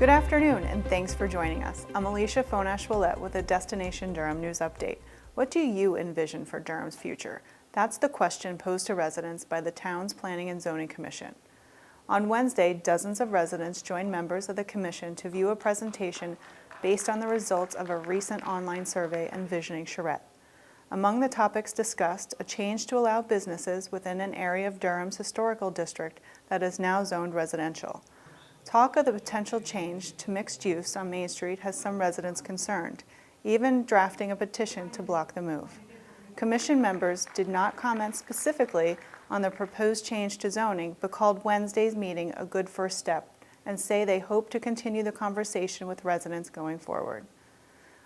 Good afternoon, and thanks for joining us. I'm Alicia Fonash-Willette with a Destination Durham News Update. What do you envision for Durham's future? That's the question posed to residents by the town's Planning and Zoning Commission. On Wednesday, dozens of residents joined members of the commission to view a presentation based on the results of a recent online survey envisioning Charette. Among the topics discussed, a change to allow businesses within an area of Durham's historical district that is now zoned residential. Talk of the potential change to mixed use on Main Street has some residents concerned, even drafting a petition to block the move. Commission members did not comment specifically on the proposed change to zoning, but called Wednesday's meeting a good first step and say they hope to continue the conversation with residents going forward.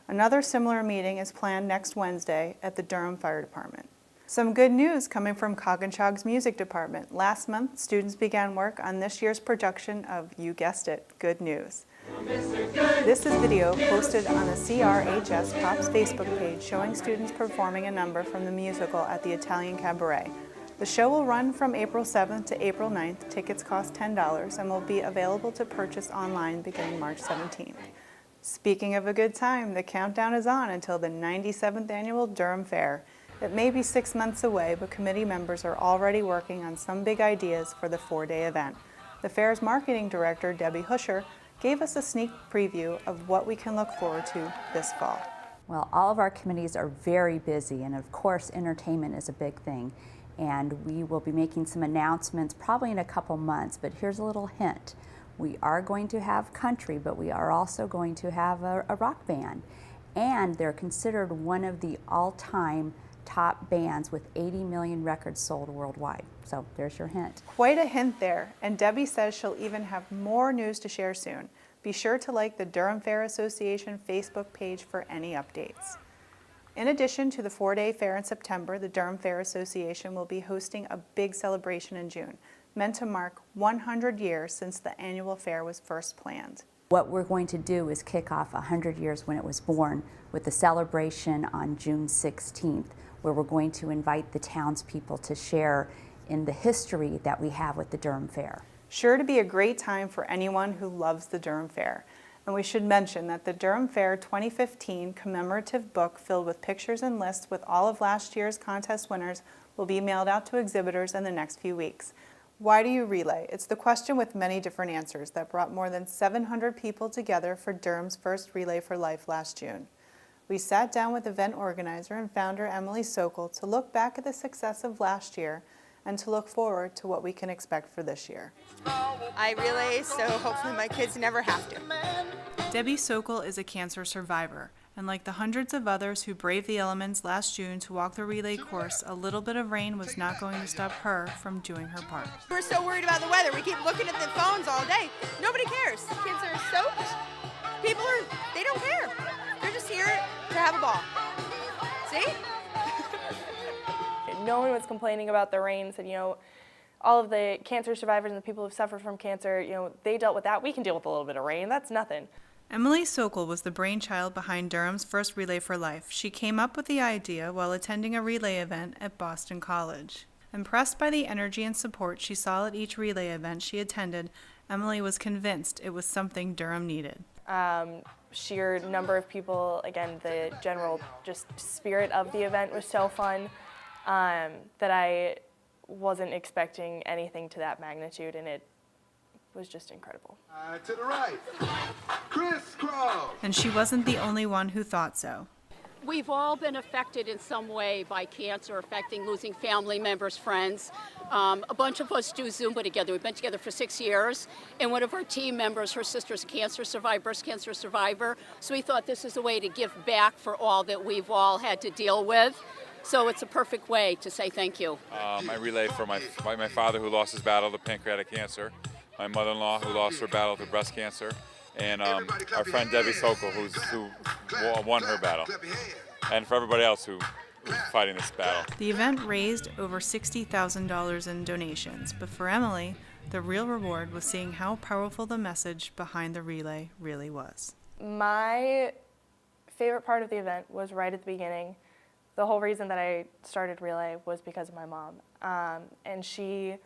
Another similar meeting is planned next Wednesday at the Durham Fire Department. Some good news coming from Coggin-Chog's music department. Last month, students began work on this year's production of, you guessed it, Good News. This is video posted on the CRHS Pops Facebook page showing students performing a number from the musical at the Italian Cabaret. The show will run from April 7th to April 9th. Tickets cost $10 and will be available to purchase online beginning March 17th. Speaking of a good time, the countdown is on until the 97th annual Durham Fair. It may be 6 months away, but committee members are already working on some big ideas for the 4-day event. The fair's marketing director, Debbie Huscher, gave us a sneak preview of what we can look forward to this fall. Well, all of our committees are very busy, and of course entertainment is a big thing. And we will be making some announcements probably in a couple months, but here's a little hint. We are going to have country, but we are also going to have a rock band. And they're considered one of the all-time top bands with 80 million records sold worldwide. So there's your hint. Quite a hint there, and Debbie says she'll even have more news to share soon. Be sure to like the Durham Fair Association Facebook page for any updates. In addition to the 4-day fair in September, the Durham Fair Association will be hosting a big celebration in June, meant to mark 100 years since the annual fair was first planned. What we're going to do is kick off 100 years when it was born with the celebration on June 16th, where we're going to invite the townspeople to share in the history that we have with the Durham Fair. Sure to be a great time for anyone who loves the Durham Fair. And we should mention that the Durham Fair 2015 commemorative book filled with pictures and lists with all of last year's contest winners will be mailed out to exhibitors in the next few weeks. Why do you relay? It's the question with many different answers that brought more than 700 people together for Durham's first Relay for Life last June. We sat down with event organizer and founder Emily Sokol to look back at the success of last year and to look forward to what we can expect for this year. I relay, so hopefully my kids never have to. Debbie Sokol is a cancer survivor, and like the hundreds of others who braved the elements last June to walk the relay course, a little bit of rain was not going to stop her from doing her part. We're so worried about the weather. We keep looking at the phones all day. Nobody cares. Kids are soaked. They don't care. They're just here to have a ball. See? No one was complaining about the rain. Said, all of the cancer survivors and the people who've suffered from cancer, they dealt with that. We can deal with a little bit of rain. That's nothing. Emily Sokol was the brainchild behind Durham's first Relay for Life. She came up with the idea while attending a relay event at Boston College. Impressed by the energy and support she saw at each relay event she attended, Emily was convinced it was something Durham needed. Sheer number of people, again, the general just spirit of the event was so fun that I wasn't expecting anything to that magnitude, and it was just incredible. To the right, crisscross. And she wasn't the only one who thought so. We've all been affected in some way by cancer, losing family members, friends. A bunch of us do Zumba together. We've been together for 6 years, and one of our team members, her sister's a cancer survivor, breast cancer survivor. So we thought this is a way to give back for all that we've all had to deal with. So it's a perfect way to say thank you. I relay for my father who lost his battle to pancreatic cancer, my mother-in-law who lost her battle to breast cancer, and our friend Debbie Sokol who won her battle, and for everybody else who's fighting this battle. The event raised over $60,000 in donations, but for Emily, the real reward was seeing how powerful the message behind the relay really was. My favorite part of the event was right at the beginning. The whole reason that I started Relay was because of my mom, and she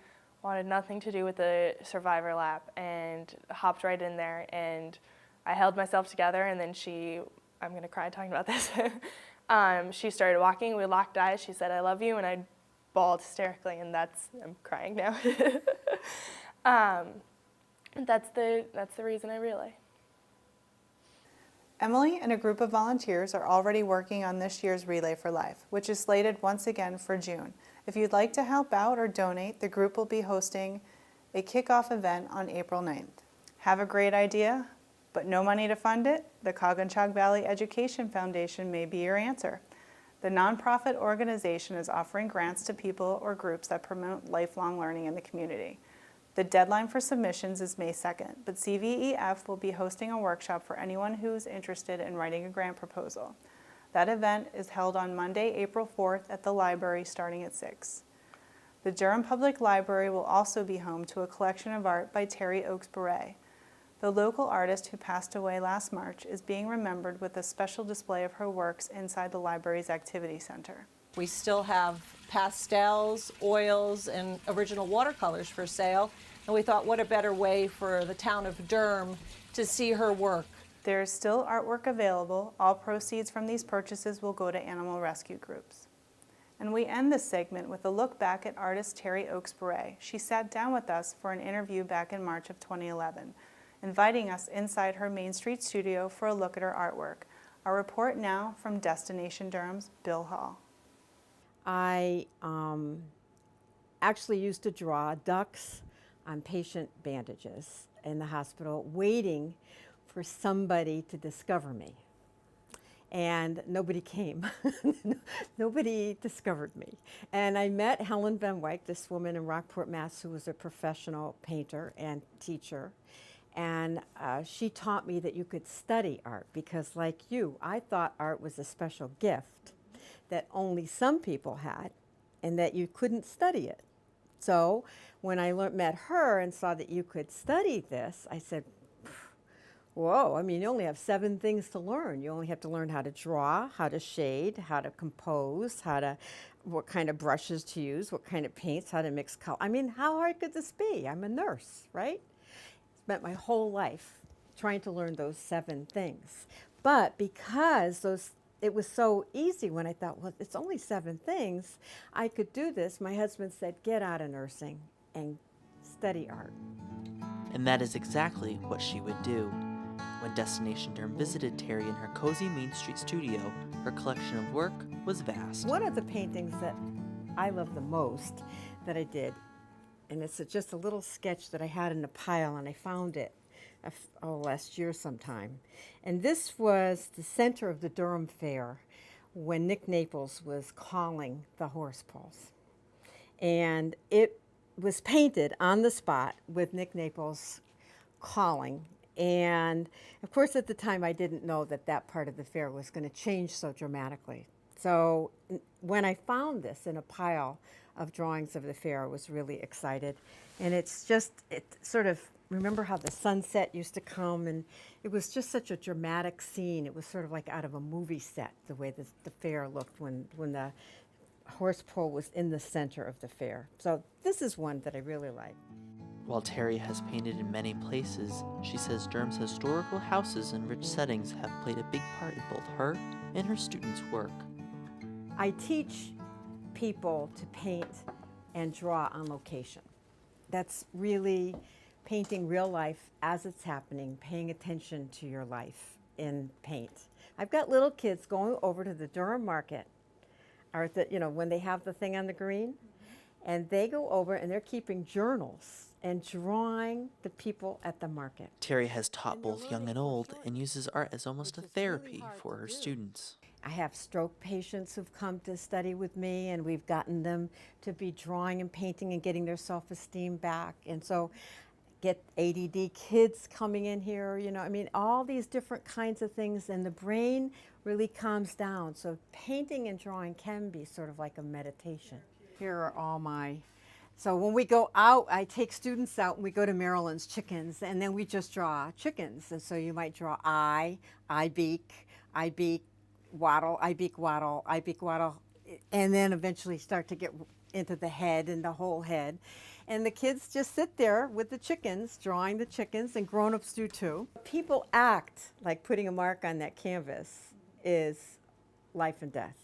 wanted nothing to do with the survivor lap and hopped right in there, and I held myself together, and then I'm gonna cry talking about this. She started walking, we locked eyes, she said, "I love you," and I bawled hysterically, and I'm crying now. That's the reason I relay. Emily and a group of volunteers are already working on this year's Relay for Life, which is slated once again for June. If you'd like to help out or donate, the group will be hosting a kickoff event on April 9th. Have a great idea, but no money to fund it? The Coginchaug Valley Education Foundation may be your answer. The nonprofit organization is offering grants to people or groups that promote lifelong learning in the community. The deadline for submissions is May 2nd, but CVEF will be hosting a workshop for anyone who's interested in writing a grant proposal. That event is held on Monday, April 4th at the library starting at 6. The Durham Public Library will also be home to a collection of art by Terry Oaks Beret. The local artist who passed away last March is being remembered with a special display of her works inside the library's activity center. We still have pastels, oils, and original watercolors for sale, and we thought what a better way for the town of Durham to see her work. There is still artwork available. All proceeds from these purchases will go to animal rescue groups. And we end this segment with a look back at artist Terry Oaks Beret. She sat down with us for an interview back in March of 2011, inviting us inside her Main Street studio for a look at her artwork. Our report now from Destination Durham's Bill Hall. I actually used to draw ducks on patient bandages in the hospital, waiting for somebody to discover me. And nobody came. Nobody discovered me. And I met Helen Van Wyk, this woman in Rockport, Mass., who was a professional painter and teacher. And she taught me that you could study art because, like you, I thought art was a special gift that only some people had and that you couldn't study it. So when I met her and saw that you could study this, I said, whoa, I mean, you only have 7 things to learn. You only have to learn how to draw, how to shade, how to compose, what kind of brushes to use, what kind of paints, how to mix color. I mean, how hard could this be? I'm a nurse, right? Spent my whole life trying to learn those 7 things. But because it was so easy when I thought, well, it's only 7 things, I could do this. My husband said, get out of nursing and study art. And that is exactly what she would do. When Destination Durham visited Terry in her cozy Main Street studio, her collection of work was vast. One of the paintings that I love the most that I did, and it's just a little sketch that I had in a pile, and I found it last year sometime. And this was the center of the Durham Fair when Nick Naples was calling the horse pulls. And it was painted on the spot with Nick Naples calling. And of course, at the time, I didn't know that that part of the fair was going to change so dramatically. So when I found this in a pile of drawings of the fair, I was really excited. And it sort of, remember how the sunset used to come, and it was just such a dramatic scene. It was sort of like out of a movie set, the way the fair looked when the horse pull was in the center of the fair. So this is one that I really like. While Terry has painted in many places, she says Durham's historical houses and rich settings have played a big part in both her and her students' work. I teach people to paint and draw on location. That's really painting real life as it's happening, paying attention to your life in paint. I've got little kids going over to the Durham market, or when they have the thing on the green, and they go over and they're keeping journals and drawing the people at the market. Terry has taught both young and old and uses art as almost a therapy for her students. I have stroke patients who've come to study with me, and we've gotten them to be drawing and painting and getting their self-esteem back. And so get ADD kids coming in here, all these different kinds of things, and the brain really calms down. So painting and drawing can be sort of like a meditation. Here are all so when we go out, I take students out and we go to Maryland's Chickens, and then we just draw chickens. And so you might draw I beak, waddle, I beak, waddle, and then eventually start to get into the head and the whole head. And the kids just sit there with the chickens, drawing the chickens, and grown-ups do too. People act like putting a mark on that canvas is life and death.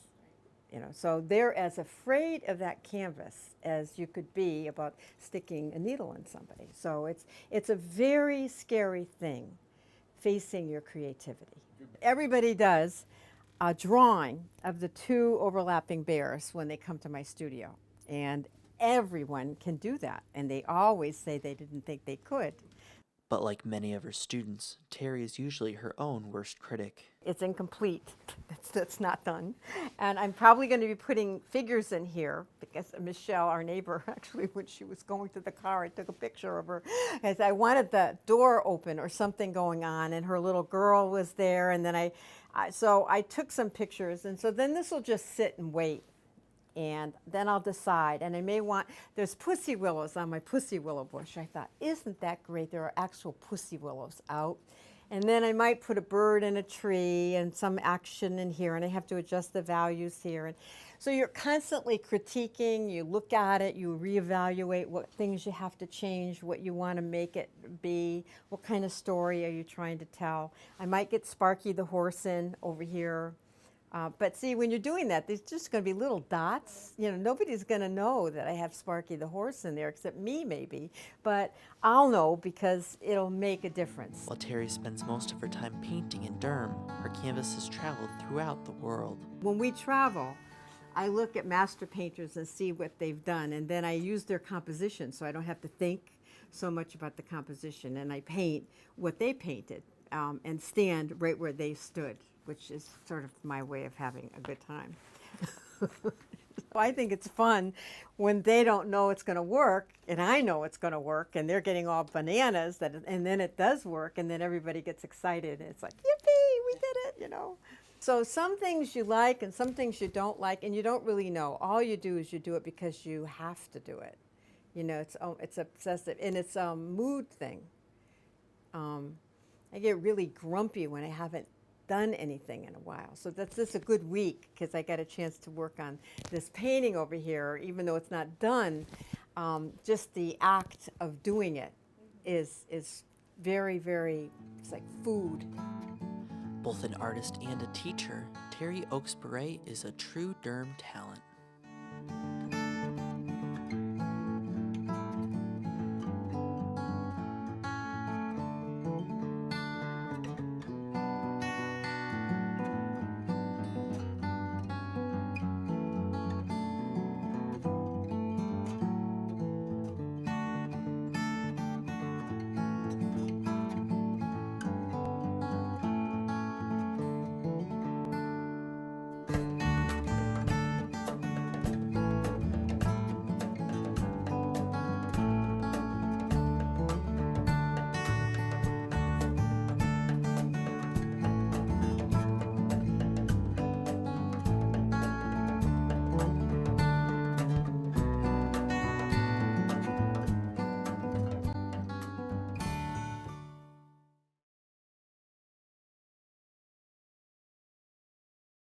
You know, so they're as afraid of that canvas as you could be about sticking a needle in somebody. So it's a very scary thing, facing your creativity. Everybody does a drawing of the two overlapping bears when they come to my studio. And everyone can do that. And they always say they didn't think they could. But like many of her students, Terry is usually her own worst critic. It's incomplete. That's not done. And I'm probably going to be putting figures in here because Michelle, our neighbor, actually, when she was going to the car, I took a picture of her as I wanted the door open or something going on, and her little girl was there. And then so I took some pictures. And so then this will just sit and wait. And then I'll decide. And I may want, there's pussy willows on my pussy willow bush. I thought, isn't that great? There are actual pussy willows out. And then I might put a bird in a tree and some action in here, and I have to adjust the values here. And so you're constantly critiquing, you look at it, you reevaluate what things you have to change, what you want to make it be, what kind of story are you trying to tell. I might get Sparky the horse in over here. But see, when you're doing that, there's just going to be little dots. You know, nobody's going to know that I have Sparky the horse in there, except me maybe. But I'll know because it'll make a difference. While Terry spends most of her time painting in Durham, her canvas has traveled throughout the world. When we travel, I look at master painters and see what they've done, and then I use their composition so I don't have to think so much about the composition, and I paint what they painted and stand right where they stood, which is sort of my way of having a good time. I think it's fun when they don't know it's going to work, and I know it's going to work, and they're getting all bananas, and then it does work, and then everybody gets excited, and it's like, yippee, we did it, you know. So some things you like and some things you don't like, and you don't really know. All you do is you do it because you have to do it. You know, it's obsessive, and it's a mood thing. I get really grumpy when I haven't done anything in a while. So that's just a good week because I got a chance to work on this painting over here, even though it's not done. Just the act of doing it is very, very, it's like food. Both an artist and a teacher, Terry Oaks-Beret is a true Durham talent.